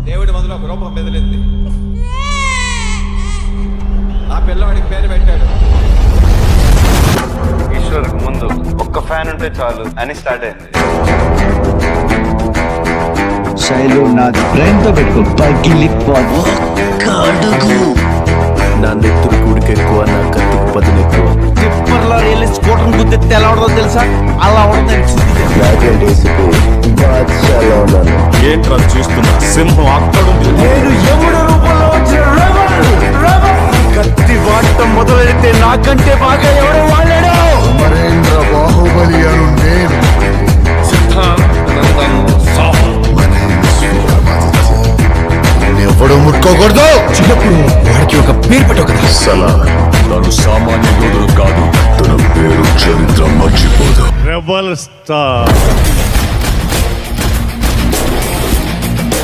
దేవుడి మొదలు ఒక రూపం మెదిలింది. ఆ పిల్లవాడికి పేరు పెట్టాడు. ఈశ్వర్కి ముందు ఒక్క ఫ్యాన్ ఉంటే చాలు అని స్టార్ట్ అయింది. శైలు నా బ్రెయిన్ తో పెట్టుకో పగిలిపోదు. నా నెత్తురు కూడికి ఎక్కువ, నా కత్తికి పదును ఎక్కువ. టిప్పర్లో వెళ్ళి స్కూటర్ గుద్ది తెలవడదో తెలుసా? అలా ఉండదు చూసి ఏంట్రా చూస్తున్నా? సింహం అక్కడుంది. నేను యముడు రూపంలో వచ్చిన కత్తి వాడటం మొదలెడితే నాకంటే బాగా ఎవరు వాడాడు? అమరేంద్ర బాహుబలి అను నేను ఎవడో ముట్టుకోకూడదు. చిన్నప్పుడు వాడికి ఒక పేరు పెట్టవు కదా. సలా తను సామాన్య యోధుడు కాదు, తన పేరు చరిత్ర మర్చిపోదు. Rebel star.